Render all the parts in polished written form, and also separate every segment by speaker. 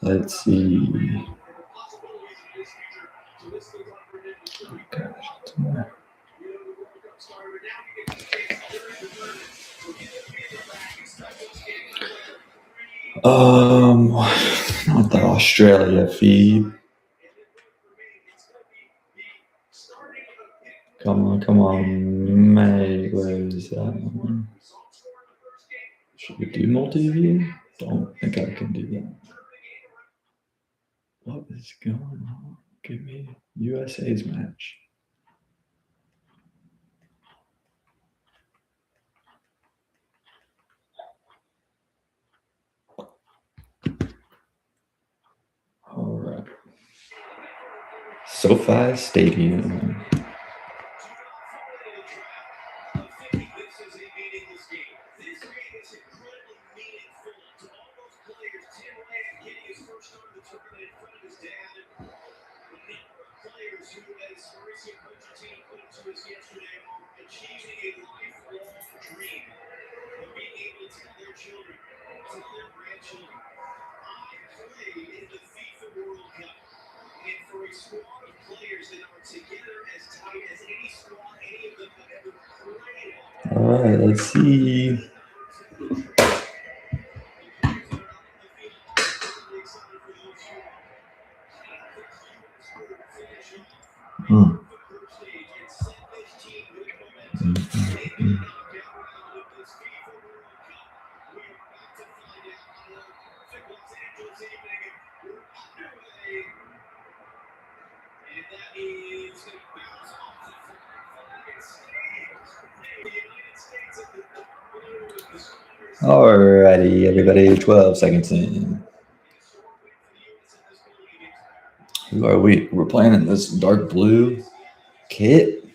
Speaker 1: Let's see. Not the Australia feed. Come on, May. Where is that one? Should we do multi-view? Don't think I can do that. What is going on? Give me USA's match. All right. SoFi Stadium. All right, let's see. Alrighty, everybody, 12 seconds in. Who are we? We're playing in this dark blue kit.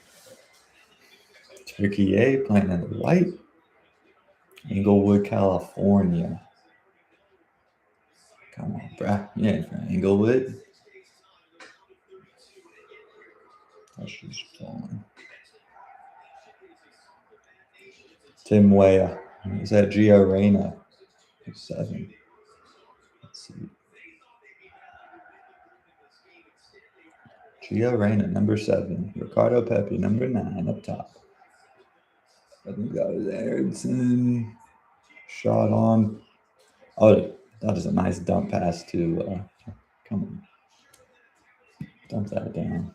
Speaker 1: Turkiye playing in the white. Inglewood, California. Come on, bruh. Yeah, from Inglewood. That's just falling. Tim Weah. Is that Gio Reyna? 7. Let's see. Gio Reyna, number 7. Ricardo Pepi, number 9, up top. I think that was Aronson. Shot on. Oh, that is a nice dump pass to. Come on. Dump that down.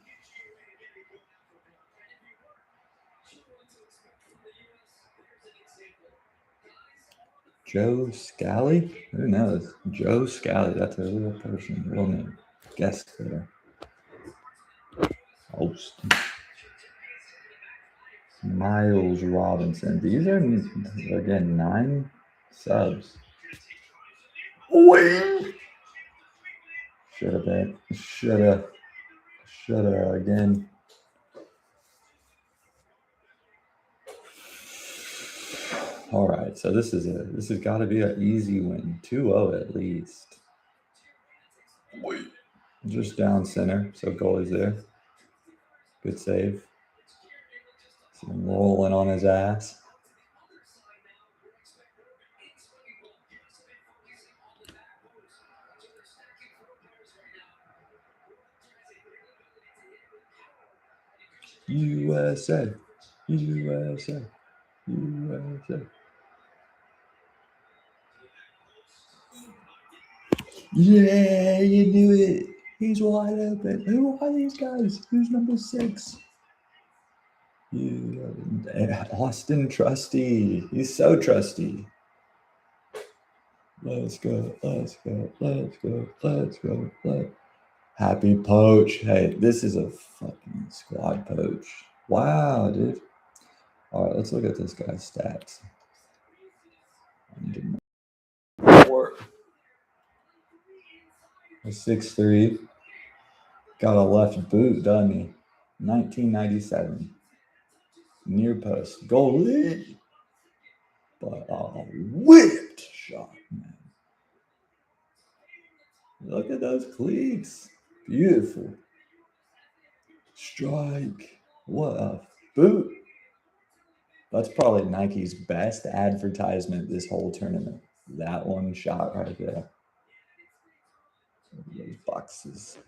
Speaker 1: Joe Scally? Who knows? Joe Scally. That's a real person. Real name. Guess there. Host. Miles Robinson. These are, again, 9 subs. Wait. Should have been. Should have again. All right, so this has got to be an easy win. 2-0 at least. Wait. Just down center, so goalie's there. Good save. See him rolling on his ass. USA. USA. USA. Yeah, you knew it. He's wide open. Who are these guys? Who's number 6? Austin Trusty. He's so trusty. Let's go. Happy poach. Hey, this is a fucking squad poach. Wow, dude. All right, let's look at this guy's stats. 6'3". Got a left boot, doesn't he? 1997. Near post. Goalie. But a whipped shot, man. Look at those cleats. Beautiful. Strike. What a boot. That's probably Nike's best advertisement this whole tournament. That one shot right there. Those boxes.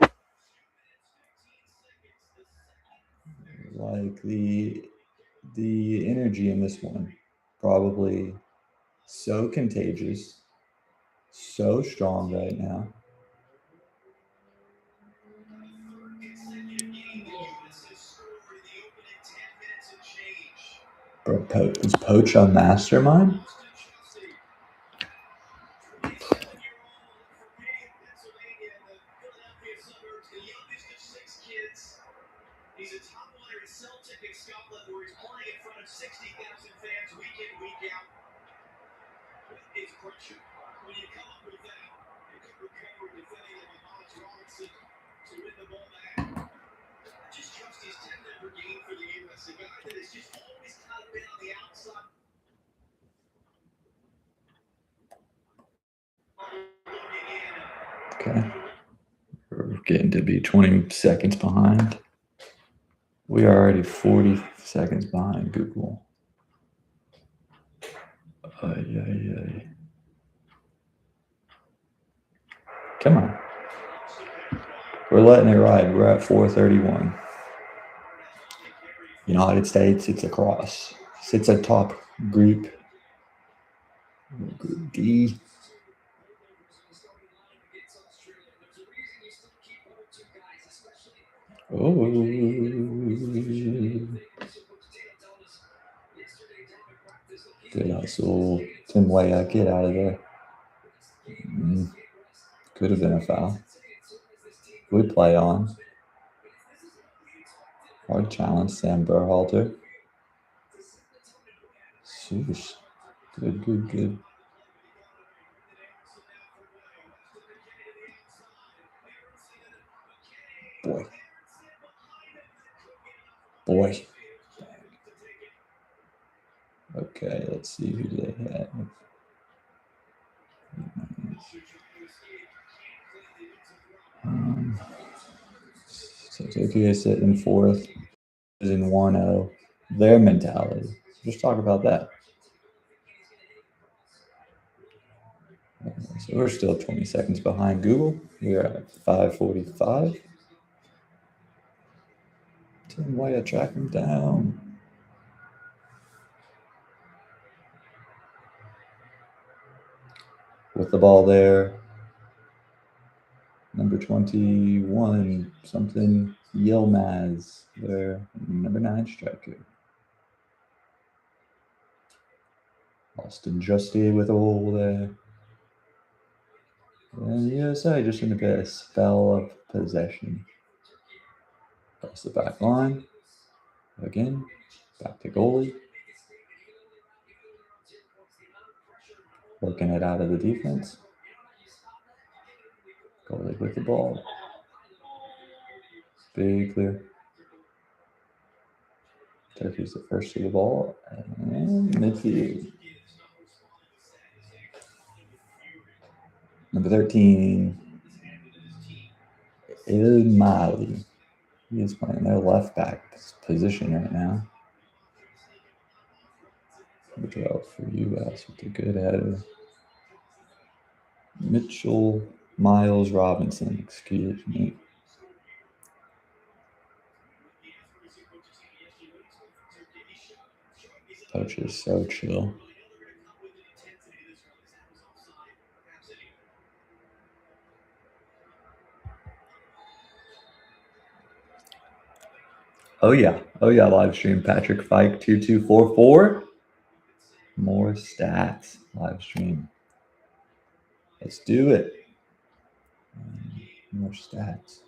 Speaker 1: Like the energy in this one, probably so contagious, so strong right now. Bro, is Poach a mastermind?
Speaker 2: He's a top player in Celtic in Scotland, where he's playing in front of 60,000 fans week in, week out. It's pressure. When you come up with that, you could recover defending him Alex Robinson to win the ball back. Just trust his 10-number game for the U.S. A guy that has just always kind of been on the outside.
Speaker 1: Okay. We're getting to be 20 seconds behind. We are already 40 seconds behind Google. Ay. Come on. We're letting it ride. We're at 431. United States, it's across. It's a top group. Group D. Oh. Good hustle. Tim Weah, get out of there. Could have been a foul. Good play on. Hard challenge, Sam Berhalter. Sheesh. Good. Boy. Okay, let's see who they have. So Turkiye sitting fourth, is in 1-0. Their mentality. Just talk about that. So we're still 20 seconds behind Google. We're at 5:45. Tim Weah, track him down. With the ball there. Number 21, something Yilmaz, their number 9 striker. Austin Justy with a hole there. And USA just in a bit of spell of possession. Across the back line. Again, back to goalie. Working it out of the defense. Goalie with the ball. Big clear. Turkey's the first to the ball. And midfield. Number 13. Il Mali. He is playing their left back position right now. Number 12 for US with a good header. Mitchell Miles Robinson, excuse me. Coach is so chill. Oh yeah, live stream. Patrick Fike 2244. More stats. Live stream. Let's do it. More stats.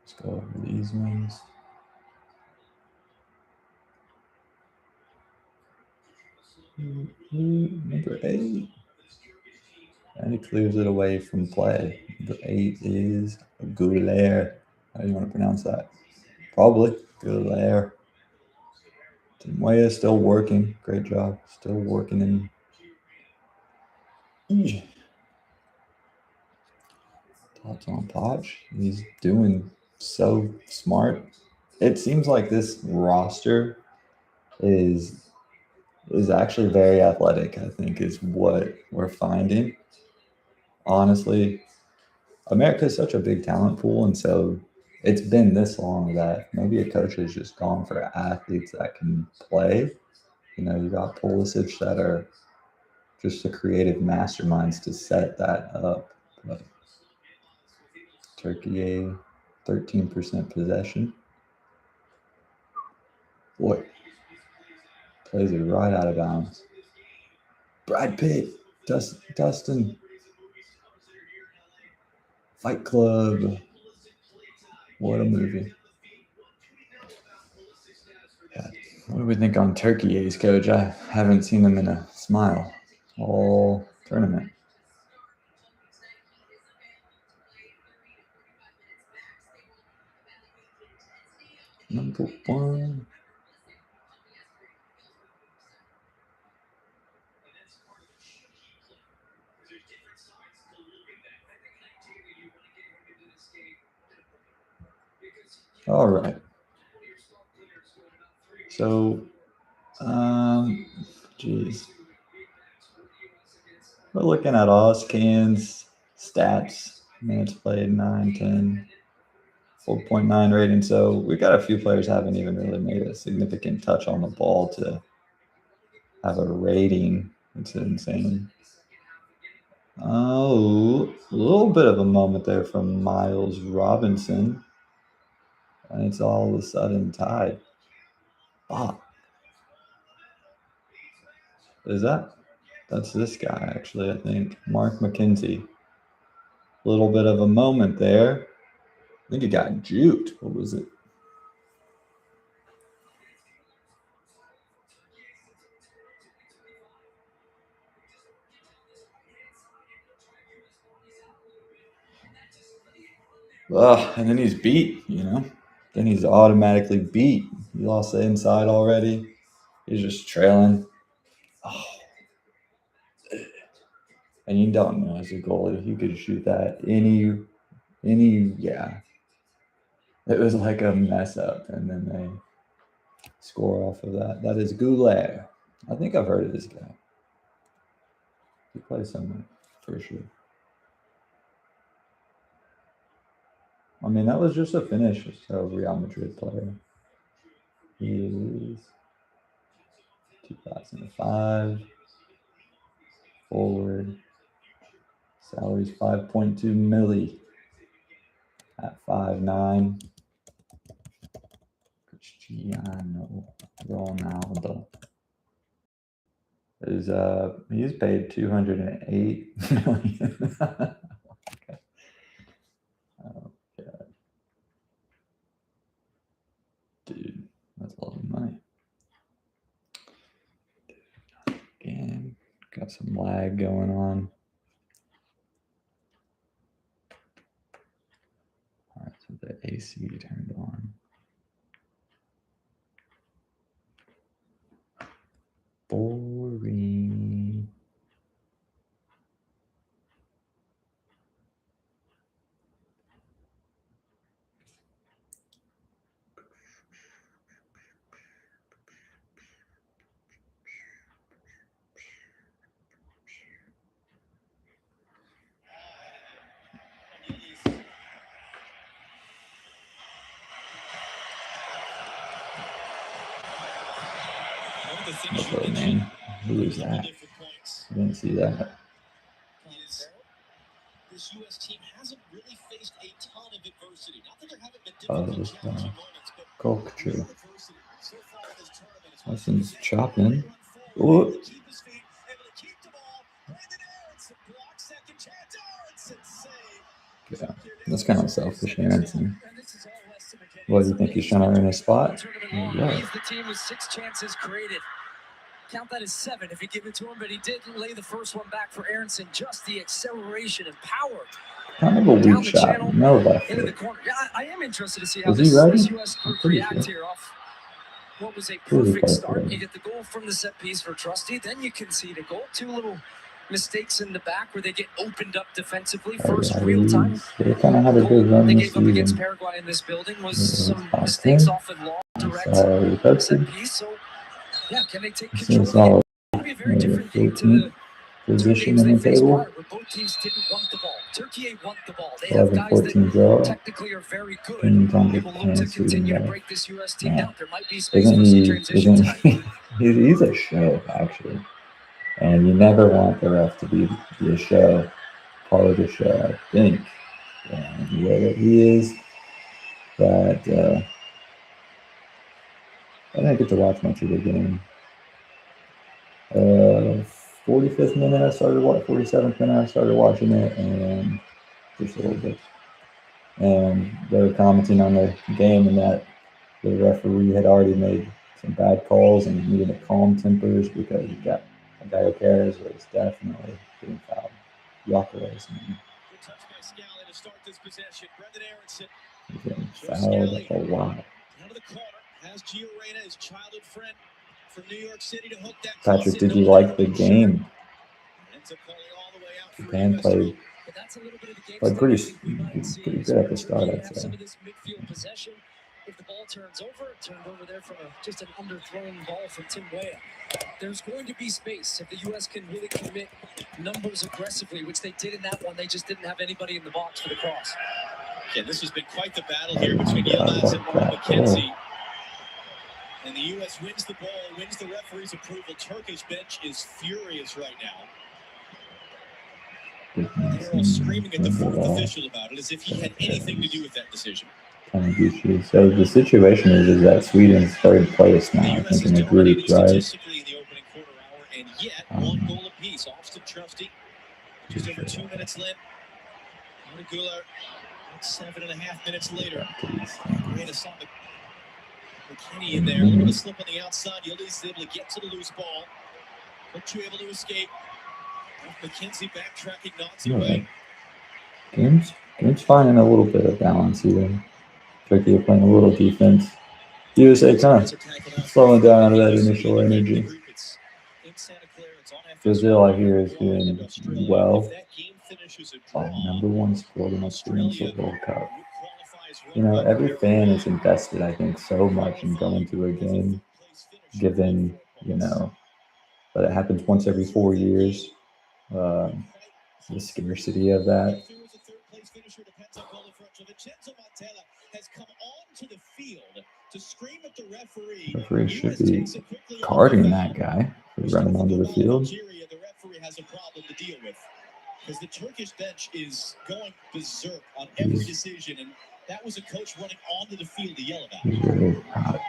Speaker 1: Let's go over these ones. Number 8. And he clears it away from play. Number 8 is Goulier. How do you want to pronounce that? Probably Goulier. Tim Weah still working. Great job. Still working in. Thoughts on Poch? He's doing so smart. It seems like this roster is actually very athletic, I think, is what we're finding. Honestly, America is such a big talent pool, and so it's been this long that maybe a coach has just gone for athletes that can play. You know, you got Pulisic that are just the creative masterminds to set that up. But Turkiye, 13% possession. Boy, plays it right out of bounds. Brad Pitt, Dustin, Fight Club. What a movie. Yeah. What do we think on Turkiye's coach? I haven't seen him in a smile all tournament. Number one. All right. So, geez. We're looking at Ozcan's stats. Minutes played 9, 10, 4.9 rating. So we got a few players haven't even really made a significant touch on the ball to have a rating. It's insane. Oh, a little bit of a moment there from Miles Robinson. And it's all of a sudden tied. Fuck. Is that? That's this guy, actually, I think. Mark McKenzie. A little bit of a moment there. I think he got juked. What was it? And then he's beat, you know? Then he's automatically beat. He lost the inside already. He's just trailing. Oh. And you don't know as a goalie, you could shoot that yeah. It was like a mess up, and then they score off of that. That is Goulet. I think I've heard of this guy. He plays somewhere for sure. I mean, that was just a finish. So Real Madrid player. He is 2005 forward. Salary's 5.2 milli at 5'9". Cristiano Ronaldo is he's paid 208 million. Okay. Oh god, dude, that's a lot of money. Again, got some lag going on. All right, so the AC turned on. Boring. Okay, man. Who is that? I didn't see that.
Speaker 2: This U.S. team hasn't really faced a ton of adversity. Not that there haven't been
Speaker 1: This
Speaker 2: challenging moments, but
Speaker 1: culture. Lesson's chopping. Oh. Yeah, that's kind of selfish, Aronson. What do you think he's trying to earn a spot? Yeah.
Speaker 2: He's the team with 6 chances created. Count that as 7 if you give it to him, but he did lay the first one back for Aronson. Just the acceleration and power.
Speaker 1: Kind of a weak shot. No left
Speaker 2: into the
Speaker 1: foot.
Speaker 2: corner. Yeah, I am interested to see how
Speaker 1: Is
Speaker 2: this
Speaker 1: he ready?
Speaker 2: US group reacts here off what was a
Speaker 1: Who did he
Speaker 2: perfect
Speaker 1: play
Speaker 2: start.
Speaker 1: for?
Speaker 2: You get the goal from the set piece for Trusty, then you concede a goal. 2 little
Speaker 3: mistakes in the back where they get opened up defensively. First real time
Speaker 1: they kind of had a good run
Speaker 3: they
Speaker 1: this
Speaker 3: gave up against
Speaker 1: season.
Speaker 3: Paraguay in this building was
Speaker 1: It
Speaker 3: some
Speaker 1: was
Speaker 3: mistakes
Speaker 1: awesome.
Speaker 3: off and long direct
Speaker 1: That's
Speaker 3: set
Speaker 1: a
Speaker 3: piece. So yeah, can they take
Speaker 1: it's
Speaker 3: control
Speaker 1: a
Speaker 3: of the game?
Speaker 1: solid
Speaker 3: It's going to be a very different game to
Speaker 1: 14th
Speaker 3: the two
Speaker 1: position
Speaker 3: games
Speaker 1: in
Speaker 3: they
Speaker 1: the
Speaker 3: faced
Speaker 1: table.
Speaker 3: prior, where both teams didn't want the ball. Turkiye want the ball. They have
Speaker 1: 11,
Speaker 3: guys
Speaker 1: 14
Speaker 3: that
Speaker 1: draw.
Speaker 3: technically are very good.
Speaker 1: Opinion time
Speaker 3: They
Speaker 1: with
Speaker 3: will look to
Speaker 1: hands
Speaker 3: continue to
Speaker 1: shooting
Speaker 3: break this US team
Speaker 1: Yeah.
Speaker 3: down. There might be space
Speaker 1: Isn't
Speaker 3: for some
Speaker 1: he?
Speaker 3: transition
Speaker 1: Isn't
Speaker 3: tonight.
Speaker 1: he's a show actually, and you never want the ref to be a show, part of the show. I think, the way that he is, that I didn't get to watch much of the game. 45th minute I started watching. 47th minute I started watching it, and just a little bit. And they were commenting on the game, and that the referee had already made some bad calls and needed to calm tempers because he got a guy who cares was definitely getting fouled. Yokeres, man. He's getting fouled a lot. Patrick, did you like the game? Japan played pretty good at the start, I'd say.
Speaker 3: If the ball turns over, it turned over there from just an underthrown ball from Tim Weah. There's going to be space if the U.S. can really commit numbers aggressively, which they did in that one. They just didn't have anybody in the box for the cross.
Speaker 2: Yeah, this has been quite the battle here between Yilmaz and Mark McKenzie. And the U.S. wins the ball, wins the referee's approval. Turkish bench is furious right now. They're all screaming at the fourth official about it as if he had anything to do with that decision.
Speaker 1: So the situation is that Sweden's third place now, I think, in the group, right?
Speaker 2: Statistically in the opening quarter hour, and yet one goal apiece. Austin Trusty, just over 2 minutes left. Gular, 7.5 minutes later. McKinney in there, a little bit of slip on the outside. Yildiz is able to get to the loose ball. But you able to escape. McKenzie backtracking, knocks it away.
Speaker 1: Game's finding a little bit of balance here. Turkiye playing a little defense. USA kind of slowing down out of that initial energy. Brazil, I hear, is doing well. #1 scored in Experiential World Cup. Every fan is invested, I think, so much in going to a game, given, that it happens once every 4 years. The scarcity of that. The referee should be carding that guy for running onto the field.
Speaker 2: The referee has a problem to deal with because the Turkish bench is going berserk on every decision, and that was a coach running onto the field to yell about.
Speaker 1: He's really hot.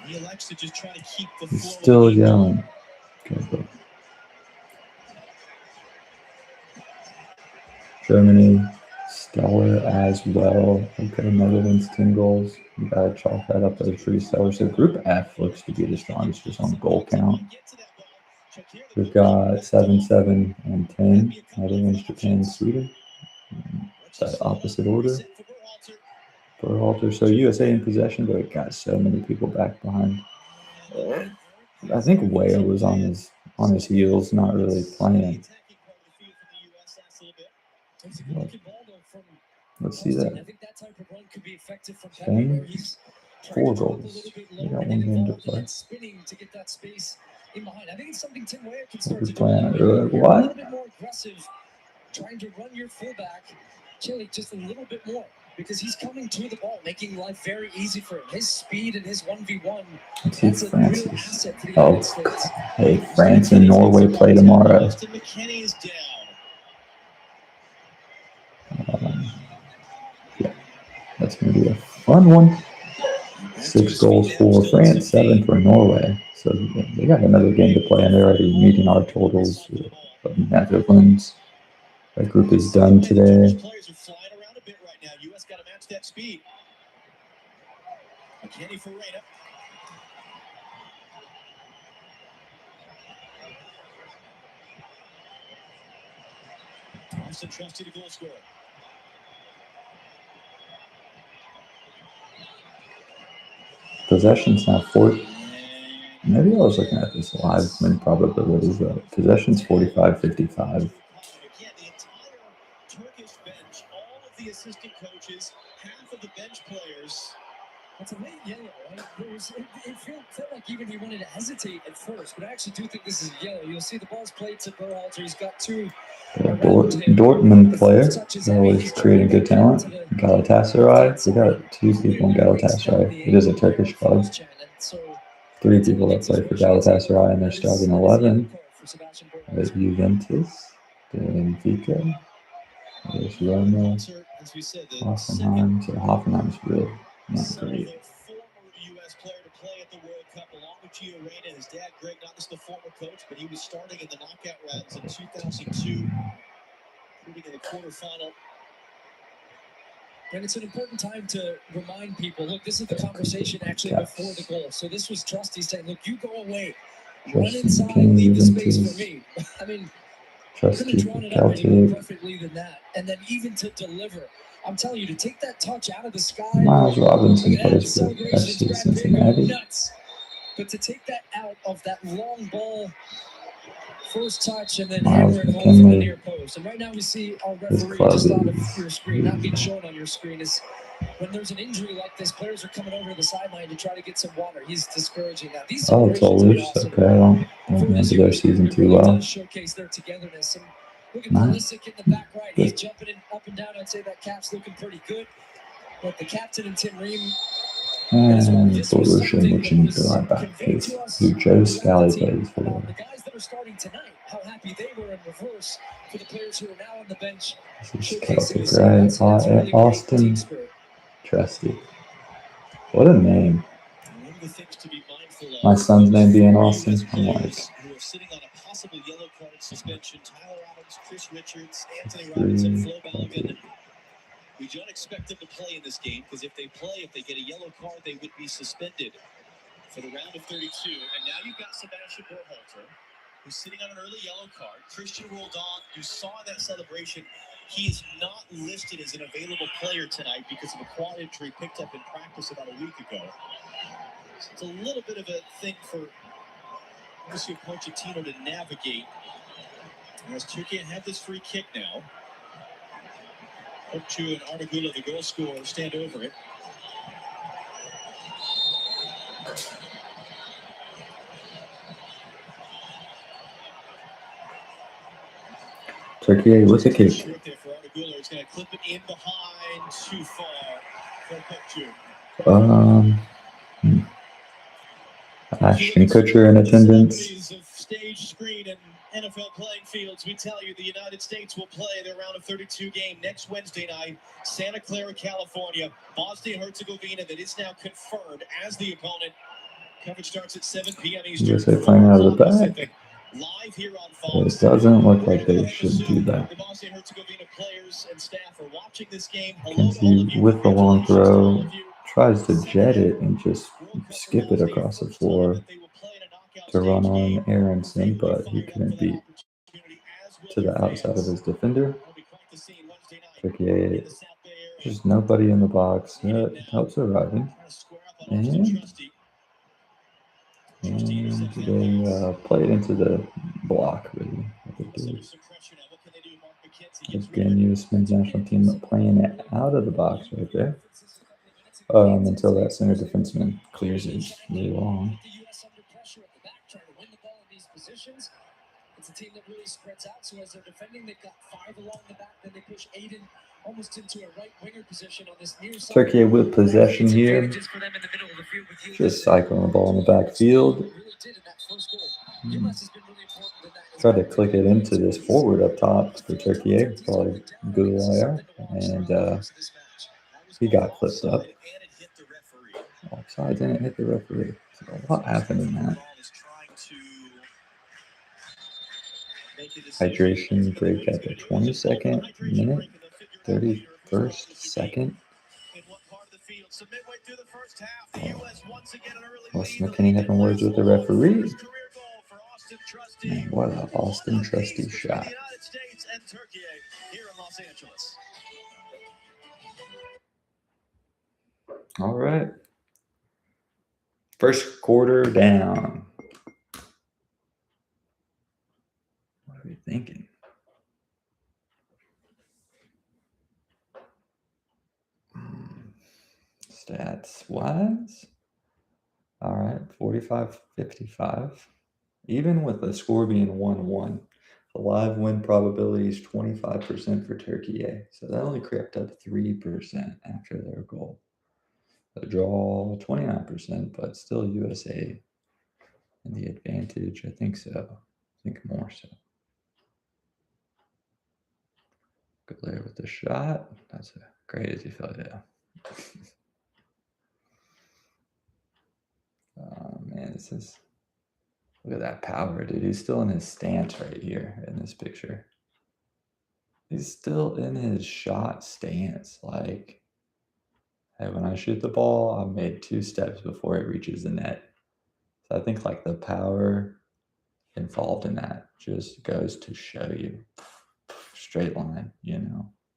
Speaker 2: He elects to just try to keep the
Speaker 1: He's
Speaker 2: flow.
Speaker 1: still yelling. Okay, Germany, stellar as well. Okay, Netherlands, 10 goals. You gotta chalk that up as pretty stellar. So Group F looks to be the strongest just on goal count. We've got 7, 7, and 10. Netherlands, Japan, Sweden. That opposite order. Berhalter. So USA in possession, but it got so many people back behind. I think Weah was on his heels, not really playing. Let's see that. Spain, 4 goals. They got 1 game to play. Who's playing? What?
Speaker 3: Trying to run your fullback, Chile, just a little bit more because he's coming to the ball, making life very easy for him. His speed and his 1v1.
Speaker 1: That's a real asset for the United States. Hey, France and Norway play tomorrow. Yeah, that's going to be a fun one. 6 goals for France, 7 for Norway. So they got another game to play, and they're already meeting our totals. Netherlands. That group is done today.
Speaker 2: Players are flying around a bit right now. U.S. got to match that speed. McKinney for Reyna. Thompson trusted a goal scorer.
Speaker 1: Possessions now 4. Maybe I was looking at this live win probabilities though. Possession's 45-55.
Speaker 2: Again, the entire Turkish bench, all of the assistant coaches, half of the bench players.
Speaker 3: It's a late yellow, right? It felt like even he wanted to hesitate at first, but I actually do think this is yellow. You'll see the ball's played to Berhalter. He's got two
Speaker 1: Dortmund player, always creating good talent. Galatasaray, we got two people in Galatasaray. It is a Turkish club. Three people that play for Galatasaray in their starting 11. There's Juventus, Benfica, there's Roma, Hoffenheim. So Hoffenheim's really not great.
Speaker 2: Former U.S. player to play at the World Cup, along with Gio Reyna, his dad Greg, not just the former coach, but he was starting in the knockout rounds in 2002, including in the quarterfinal.
Speaker 3: And it's an important time to remind people, look, this is the conversation actually before the goal. So this was Trusty saying, look, you go away, run inside, leave the space for me. I mean,
Speaker 1: Trusty
Speaker 3: couldn't have drawn it up any more perfectly than that. And then even to deliver, I'm telling you, to take that touch out of the sky.
Speaker 1: Miles Robinson plays for FC Cincinnati.
Speaker 3: Nuts. But to take that out of that long ball, first touch, and then hammer it home from the near post. And right now we see our referee just on your screen, not being shown on your screen, is when there's an injury like this, players are coming over to the sideline to try to get some water. He's discouraging that. These
Speaker 1: it's all loose. Okay, I don't remember their season too well.
Speaker 3: Showcase their togetherness. And look at Pulisic in the back right. He's jumping up and down. I'd say that cap's looking pretty good. But the captain and Tim Ream.
Speaker 1: And Borussia Mönchengladbach is who Joe Scally plays for.
Speaker 3: The guys that are starting tonight, how happy they were in reverse for the players who are now on the bench.
Speaker 1: This is Celtic, right? Austin Trusty. What a name. My son's name being Austin. I'm like,
Speaker 2: who are sitting on a possible yellow card suspension. Tyler Adams, Chris Richards, Anthony Robinson, Flo Balogun. We don't expect them to play in this game because if they get a yellow card, they would be suspended for the round of 32. And now you've got Sebastian Berhalter, who's sitting on an early yellow card. Christian Roldan, you saw in that celebration, he is not listed as an available player tonight because of a quad injury picked up in practice about a week ago. So it's a little bit of a thing for Mauricio Pochettino to navigate. As Turkiye have this free kick now. Okçu and Arnagula, the goal scorer, stand over it.
Speaker 1: Turkiye with the kick.
Speaker 2: Short there for Arnagula. It's going to clip it in behind, too far for Okçu.
Speaker 1: Ashton Kutcher in attendance.
Speaker 2: Stage screen and NFL playing fields. We tell you the United States will play their round of 32 game next Wednesday night. Santa Clara, California. Bosnia-Herzegovina, that is now confirmed as the opponent. Coverage starts at 7 p.m. Eastern.
Speaker 1: USA playing out of the back.
Speaker 2: Live here on Fox.
Speaker 1: It doesn't look like they should do that.
Speaker 2: The Bosnia-Herzegovina players and staff are watching this game.
Speaker 1: You can see with the long throw, tries to jet it and just skip it across the floor to run on Aronson, but he couldn't beat to the outside of his defender. Turkiye, there's nobody in the box. Helps arriving. And they play it into the block, really. Again, U.S. men's national team playing it out of the box right there. Until that center defenseman clears it really long.
Speaker 3: It's a team that really spreads out. So as they're defending, they've got 5 along the back. Then they push Aiden almost into a right winger position on this near side.
Speaker 1: Turkiye with possession here. Just cycling the ball in the backfield. Try to click it into this forward up top for Turkiye, called Goulier, and he got clipped up. Offside didn't hit the referee. So what happened in that? Hydration break at the 22nd minute, 31st second. Wes McKinney having words with the referee. Man, what an Austin Trusty shot. All right. First quarter down. thinking? Stats wise. All right, 45-55. Even with the score being 1-1, the live win probability is 25% for Turkiye. So that only crept up 3% after their goal. A draw, 29%, but still USA in the advantage. I think so. I think more so. Good layer with the shot. That's a crazy photo. Oh man, this is. Look at that power, dude. He's still in his stance right here in this picture. He's still in his shot stance. Like, hey, when I shoot the ball, I made 2 steps before it reaches the net. So I think like the power involved in that just goes to show you straight line,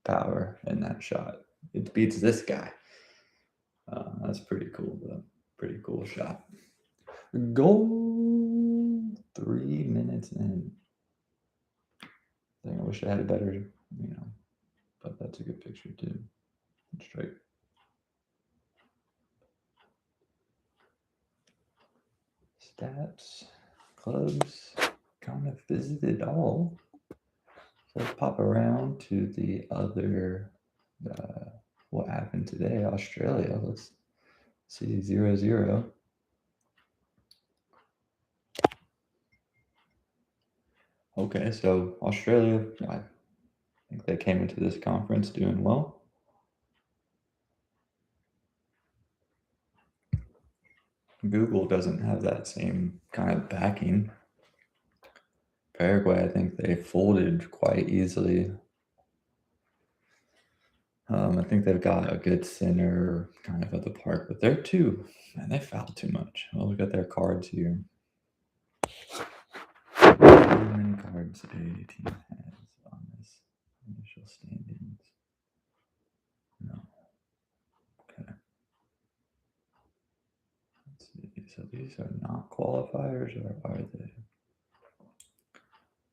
Speaker 1: power in that shot. It beats this guy. That's pretty cool, though. Pretty cool shot. Goal 3 minutes in. I wish I had a better, but that's a good picture too. Straight. Stats, clubs, kind of visited all. So let's pop around to the other, what happened today, Australia. Let's see, 0-0. Okay, so Australia, I think they came into this conference doing well. Google doesn't have that same kind of backing. Paraguay, I think they folded quite easily. I think they've got a good center kind of at the park, but they're too, man, they foul too much. Well, look at their cards here. How many cards a team has on this initial standings? No. Okay. Let's see. So these are not qualifiers, or are they?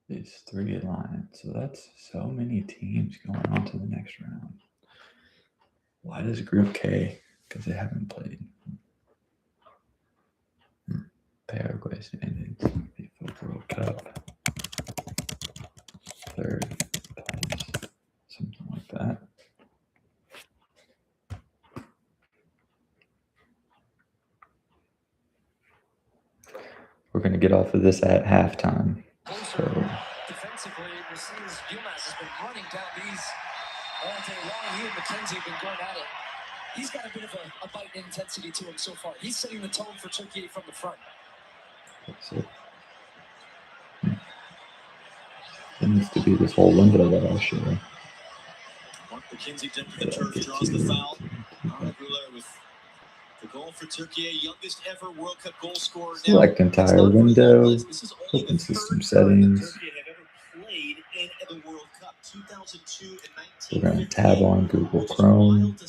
Speaker 1: These 3 lines. So that's so many teams going on to the next round. Why does Group K? Because they haven't played. Paraguay standings. FIFA World Cup. 3rd place. Something like that. We're going to get off of this at halftime. So
Speaker 3: defensively, it seems UMass has been running down these all day long. He and McKenzie have been going at it. He's got a bit of a bite in intensity to him so far. He's setting the tone for Turkiye from the front.
Speaker 1: That's it. It needs to be this whole window that I'll show.
Speaker 2: Mark McKenzie dipped the turf, draws the foul. With the goal for Turkiye, youngest ever World Cup goal scorer.
Speaker 1: Select entire window, open system settings.
Speaker 2: In the World Cup 2002 and
Speaker 1: We're going to tab on Google Chrome.
Speaker 2: As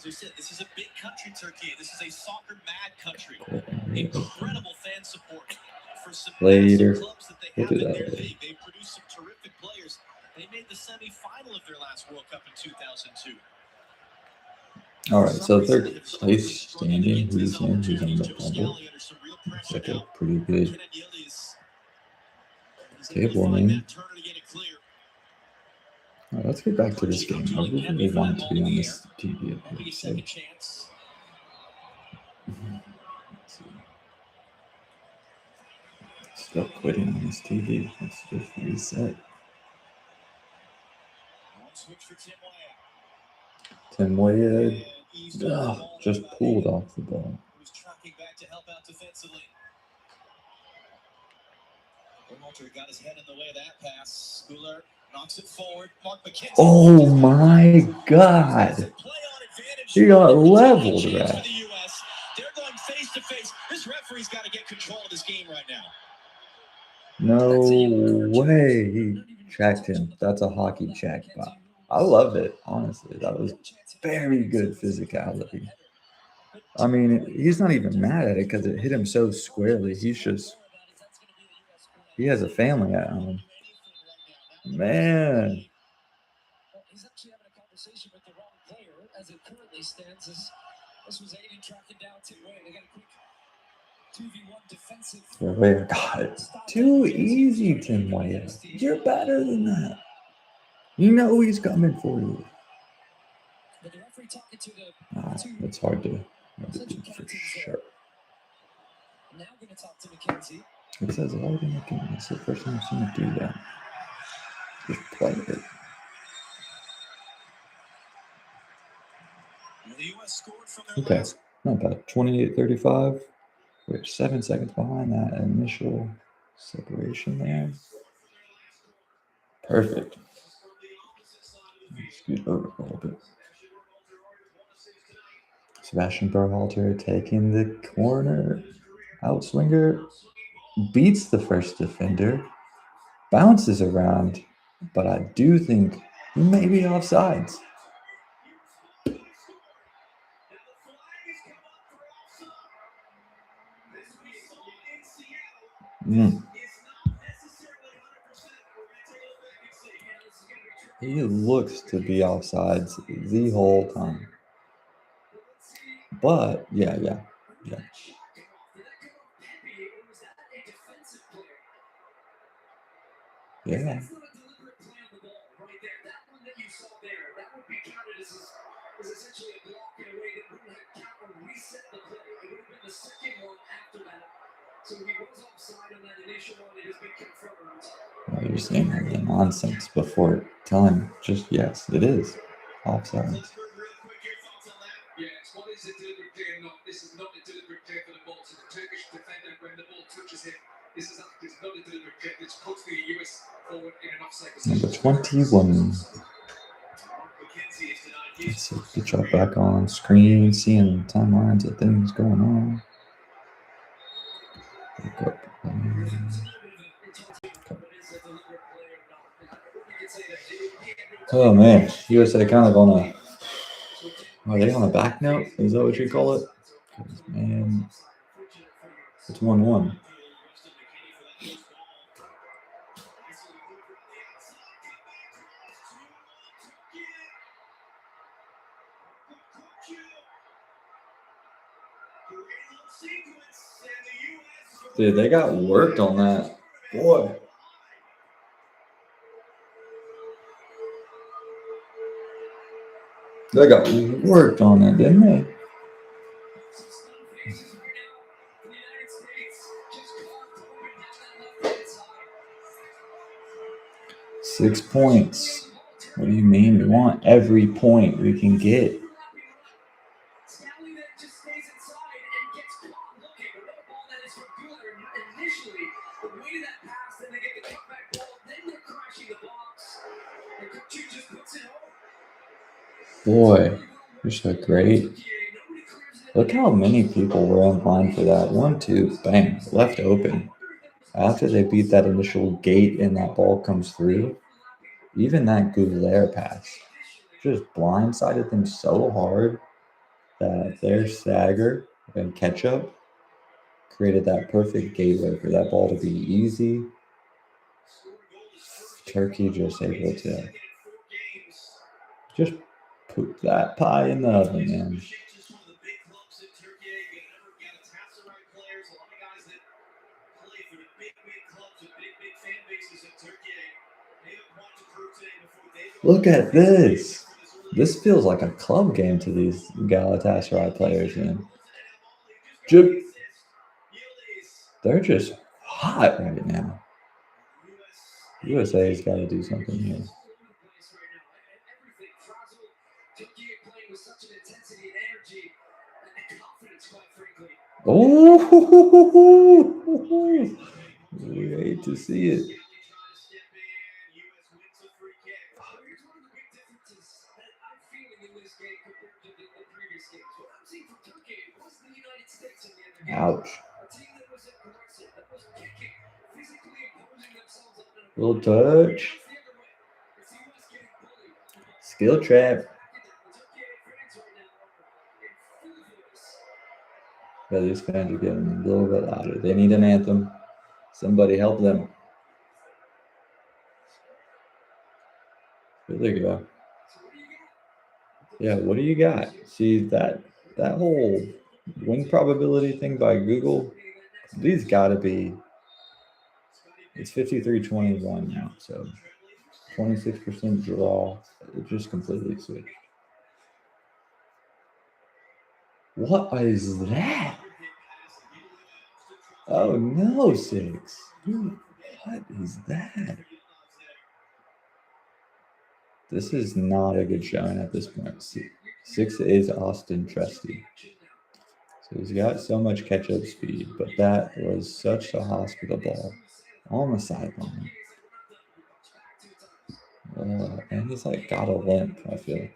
Speaker 2: I said, this is a big country, Turkiye. This is a soccer mad country. Incredible fan support for some
Speaker 1: later.
Speaker 2: clubs that they have in their league. They produced some terrific players. They made the semifinal of their last World Cup in 2002.
Speaker 1: All right, so 3rd place standing. Who's in the bubble? Looks like a pretty good table name. All right, let's get back to this game. I really want it to be on this TV up here. So. Let's see. Still quitting on this TV. Let's just reset. Tim Weah just pulled off the ball.
Speaker 2: Who's tracking back to help out defensively. Walter got his head in the way of that pass. Schooler knocks it forward. Mark McKenzie.
Speaker 1: Oh my God! He got leveled, ref.
Speaker 2: They're going face to face. This referee's got to get control of this game right now.
Speaker 1: No way! He checked him. That's a hockey check, but I love it. Honestly, that was very good physicality. I mean, he's not even mad at it because it hit him so squarely. He's just He has a family at home. Man.
Speaker 3: Well, he's actually having a conversation with the wrong player as it currently stands. This was Aiden tracking down Tim Way. They got a quick 2v1 defensive.
Speaker 1: Wait, God. Too easy, Tim Way. You're better than that. You know he's coming for you.
Speaker 3: But the referee talking to the
Speaker 1: It's hard to do for sure.
Speaker 3: now going to talk to McKenzie.
Speaker 1: It says Logan McKenzie. It's the first time I've seen him do that. Just play it.
Speaker 2: The U.S. scored from
Speaker 1: Okay, not bad. 28-35. We're 7 seconds behind that initial separation there. Perfect. Scoot over a little bit. Sebastian Berhalter taking the corner. Outswinger beats the first defender. Bounces around. But I do think he may be offsides. He looks to be offsides the whole time. But, yeah. Yeah.
Speaker 3: Essentially a block in a way that wouldn't have count or reset the play. It would have been the second one after that. So he was offside on that initial one. It has been confirmed.
Speaker 1: Well, you're saying all the nonsense before telling just yes, it is offside.
Speaker 2: Yes, what is a deliberate play or not? This is not a deliberate play for the ball. So the Turkish defender, when the ball touches him, this is not a deliberate play. It's puts the US forward in an offside position.
Speaker 1: Number 21. Let's see, get y'all back on screen, seeing timelines of things going on. Look up. Oh man, USA kind of on a. Are they on a back note? Is that what you call it? Man, it's 1-1. Dude, they got worked on that. Boy. They got worked on that, didn't they? Six points. What do you mean? We want every point we can get. Boy, you're so great. Look how many people were in line for that. 1, 2, bang, left open. After they beat that initial gate and that ball comes through, even that Goulart pass just blindsided them so hard that their stagger and catch-up created that perfect gateway for that ball to be easy. Turkey just able to just put that pie in the oven, man. Look at this. This feels like a club game to these Galatasaray players, man. They're just hot right now. USA's got to do something here. Oh, we hate to see it. Ouch. Little touch. Skill trap. But these fans are getting a little bit louder. They need an anthem. Somebody help them. Here they go. Yeah, what do you got? See that whole win probability thing by Google? These got to be. It's 53-21 now, so 26% draw. It just completely switched. What is that? Oh no, 6. Dude, what is that? This is not a good showing at this point. 6 is Austin Trusty. So he's got so much catch-up speed, but that was such a hospital ball on the sideline. And he's like got a limp, I feel.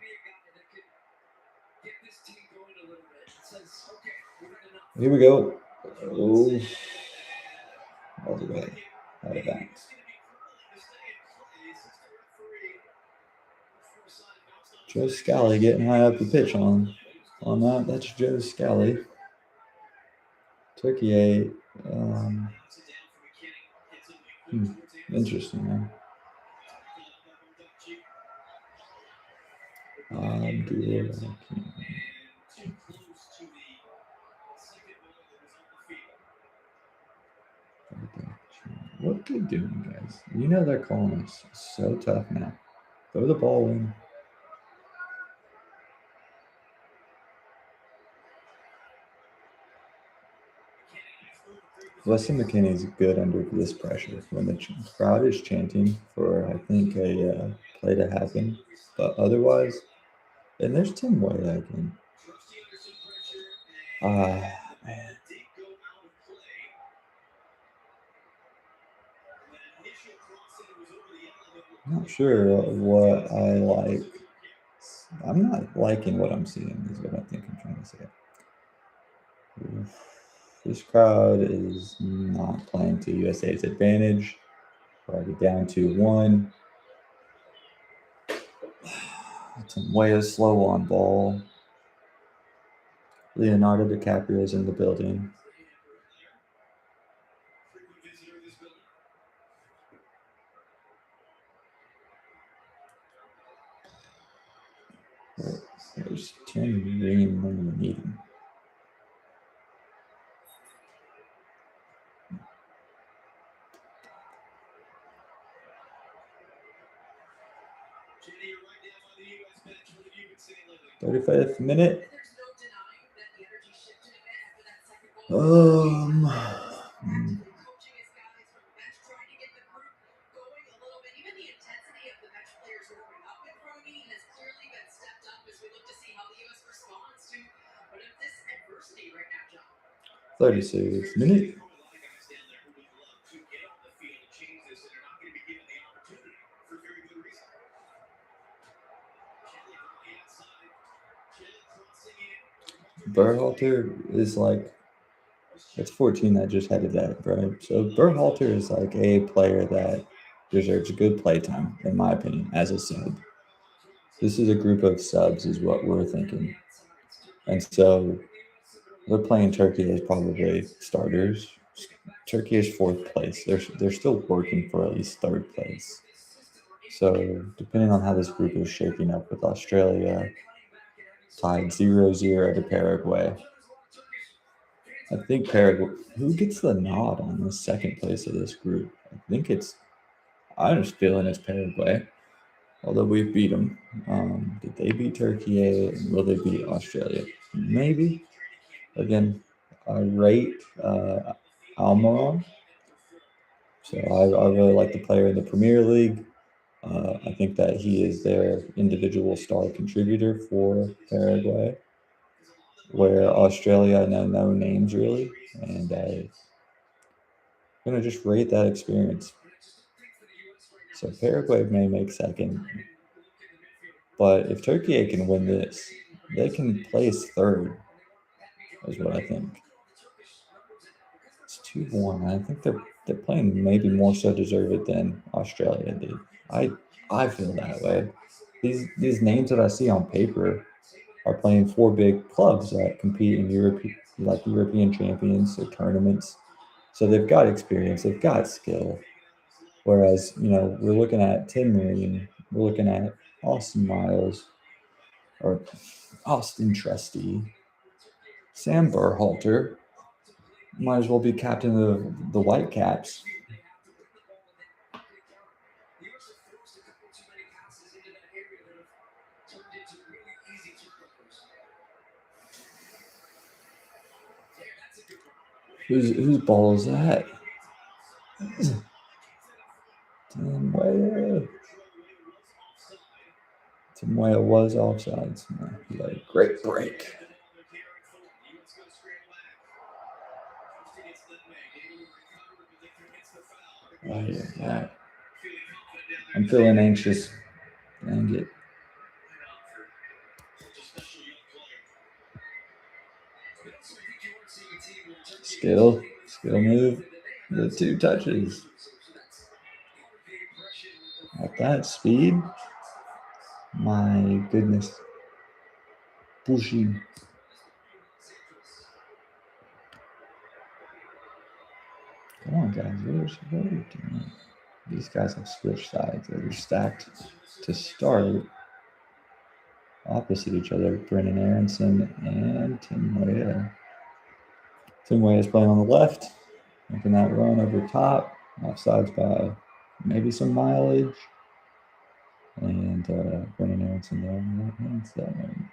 Speaker 1: Here we go. Oh, all the way out of bounds. Joe Scally getting high up the pitch on that. That's Joe Scally. Turkiye. Interesting, man. What are they doing, guys? You know they're calling us so tough now. Throw the ball in. Wesley McKinney is good under this pressure when the crowd is chanting for, I think, a play to happen. But otherwise, and there's Tim Way again. Man. I'm not sure what I like. I'm not liking what I'm seeing, is what I think I'm trying to say. This crowd is not playing to USA's advantage. We're already down 2-1. Tim Way is slow on ball. Leonardo DiCaprio is in the building. There's Tim Green when we need him. "35th minute. "36th minute. Berhalter is like, it's 14 that just headed that, right? So Berhalter is like a player that deserves good playtime, in my opinion, as a sub. This is a group of subs, is what we're thinking. And so they're playing Turkey as probably starters. Turkey is 4th place. They're still working for at least 3rd place. So depending on how this group is shaping up with Australia, tied 0-0 to Paraguay. I think Paraguay, who gets the nod on the 2nd place of this group? I'm just feeling it's Paraguay, although we've beat them. Did they beat Turkey? And will they beat Australia? Maybe. Again, I rate Almiron. So I really like the player in the Premier League. I think that he is their individual star contributor for Paraguay, where Australia, I know no names really, and I'm going to just rate that experience. So Paraguay may make 2nd, but if Turkey can win this, they can place 3rd, is what I think. It's 2-1. I think they're playing maybe more so deserved than Australia did. I feel that way. These names that I see on paper are playing for big clubs that compete in European champions or tournaments. So they've got experience, they've got skill. Whereas, we're looking at Tim Marine we're looking at Austin Miles, or Austin Trusty, Sam Berhalter. Might as well be captain of the Whitecaps. Whose ball is that? Tim Weah was offside. He had a great break. Oh, yeah. I'm feeling anxious. Dang it. Skill move. The 2 touches. At that speed. My goodness. Pushing. Come on, guys. What are you doing? These guys have switched sides. They're stacked to start opposite each other. Brennan Aronson and Tim Weah. Tim Weah is playing on the left, making that run over top. Offsides by maybe some mileage. And Brennan Aronson there on the right hand side.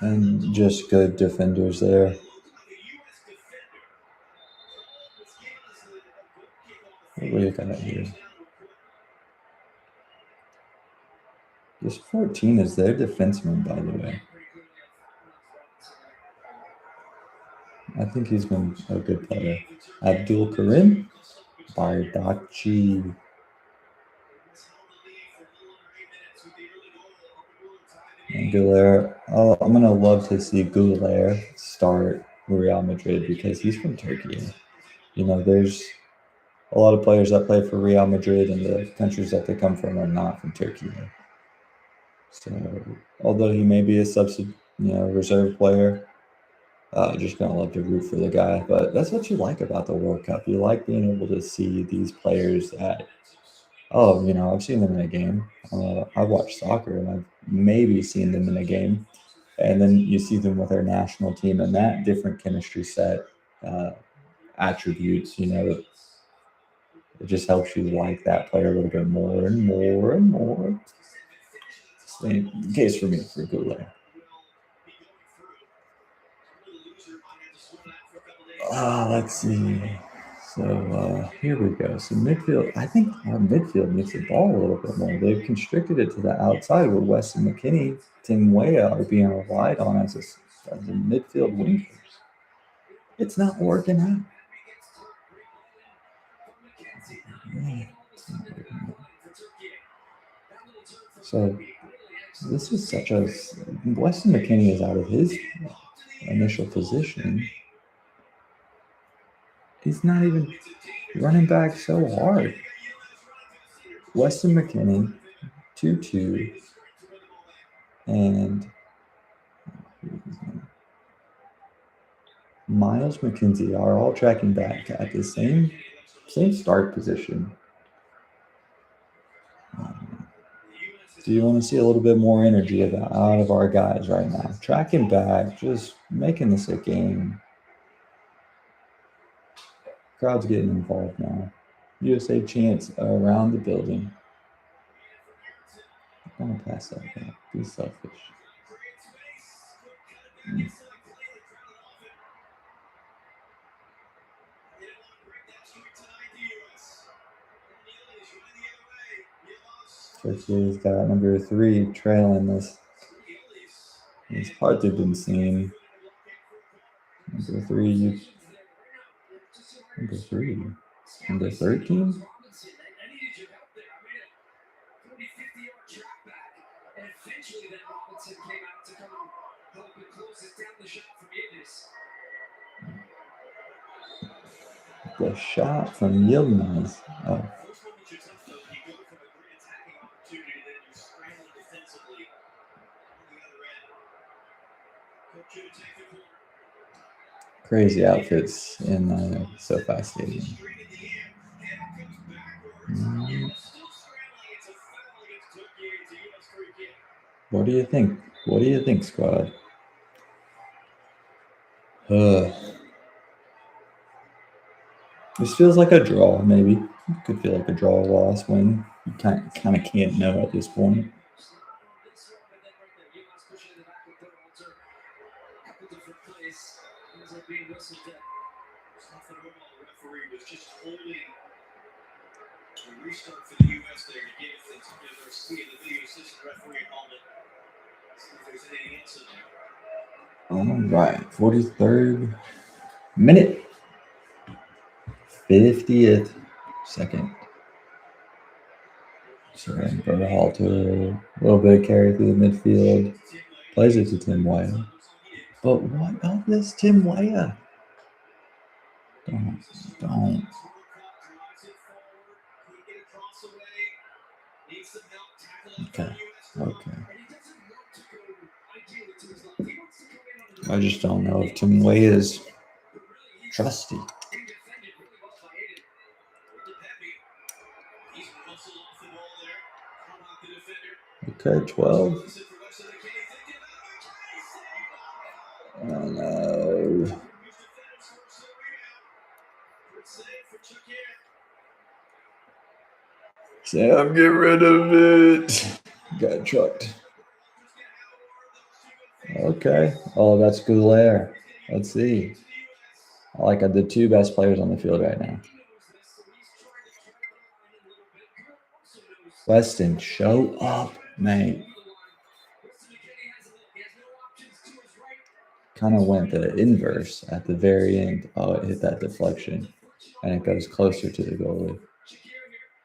Speaker 1: And just good defenders there. What do we got here? This 14 is their defenseman, by the way. I think he's been a good player. Abdul Karim Bardakci. And Goulet. Oh, I'm going to love to see Goulet start Real Madrid because he's from Turkiye. You know, there's a lot of players that play for Real Madrid and the countries that they come from are not from Turkiye. So, although he may be a reserve player, just gonna love to root for the guy. But that's what you like about the World Cup. You like being able to see these players that, I've seen them in a game. I've watched soccer and I've maybe seen them in a game, and then you see them with their national team and that different chemistry set, attributes. It just helps you like that player a little bit more and more and more. Same case for me for Goulet. Let's see. So here we go. So midfield, I think our midfield needs the ball a little bit more. They've constricted it to the outside with Weston McKennie, Tim Weah are being relied on as a midfield wingers. It's not working out. So this is such a Weston McKennie is out of his initial position. He's not even running back so hard. Weston McKennie, 2-2, and Miles McKenzie are all tracking back at the same start position. Do you want to see a little bit more energy out of our guys right now? Tracking back, just making this a game. Crowd's getting involved now. USA chants around the building. I'm going to pass that back. Be selfish. Turkey's got number 3 trailing this. It's hard to have been seen. Number 3. Number 13? The shot from Yilmaz. Oh. Crazy outfits in SoFi Stadium. What do you think? What do you think, squad? This feels like a draw, maybe. It could feel like a draw, loss, win. You kind of can't know at this point.
Speaker 2: Restart for the U.S. there to give things a bit of speed. The video assistant referee involvement. See if there's anything else in there.
Speaker 1: All right, 43rd minute, 50th second. So Berhal to a little bit of carry through the midfield. Plays it to Tim Weah. But what of this Tim Weah? Don't. Okay. I just don't know if Tim Weah is trusty. Okay, 12. Oh no. Sam, get rid of it. Got trucked. Okay. Oh, that's Goulier. Let's see. I like the two best players on the field right now. Weston, show up, mate. Kind of went the inverse at the very end. Oh, it hit that deflection, and it goes closer to the goalie.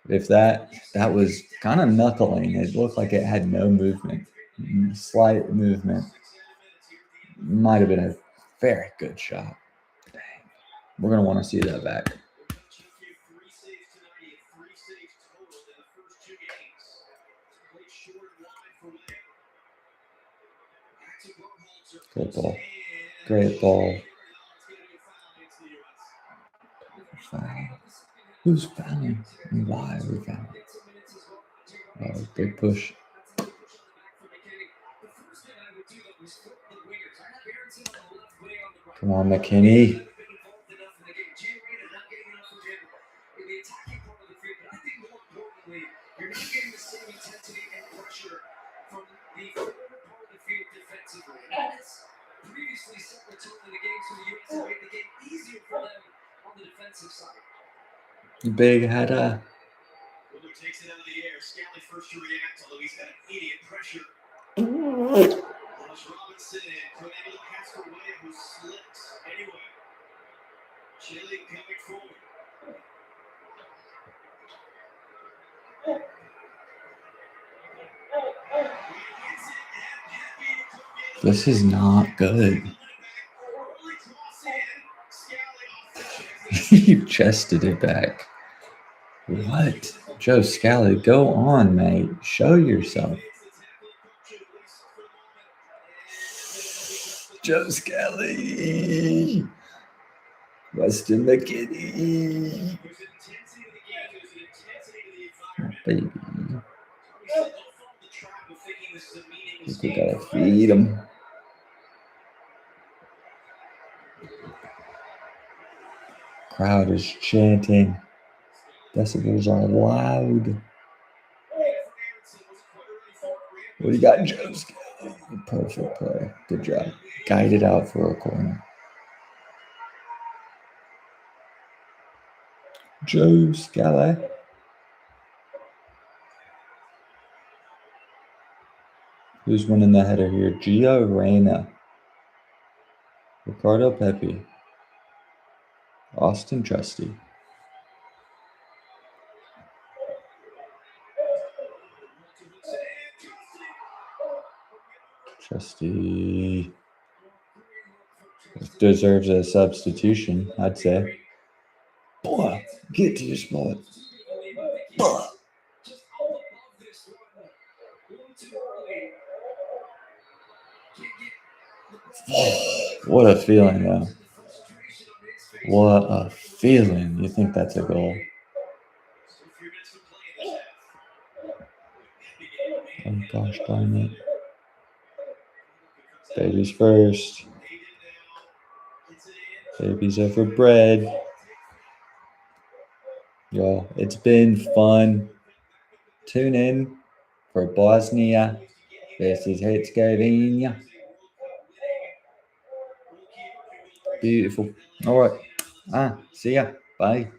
Speaker 1: If that was kind of knuckling, it looked like it had no movement, slight movement. Might have been a very good shot. Dang. We're going to want to see that back. Good ball. Great ball. Foul. Who's fouling? And why are we fouling? Oh, big push. Come on, McKinney. Big header.
Speaker 2: Takes it out of the air. Scally first to react, although he's got immediate pressure. Robinson and able to pass her way, who slips anyway. Chile coming forward.
Speaker 1: This is not good. You chested it back. What? Joe Scally, go on, mate. Show yourself. Joe Scally. Weston McKinney. Oh, baby. I think we gotta feed him. Crowd is chanting. Decibels are loud. What do you got, Joe Scally? Perfect play. Good job. Guided out for a corner. Joe Scally. Who's winning the header here? Gio Reyna. Ricardo Pepi. Austin Trusty. Trusty deserves a substitution, I'd say. Boy, get to your spot. Boy. What a feeling, though. What a feeling. You think that's a goal.
Speaker 2: Still 3 minutes to play in this half.
Speaker 1: Oh gosh darn it. Babies first. Babies over bread. Y'all, it's been fun. Tune in for Bosnia versus Herzegovina. Beautiful. All right. See ya. Bye.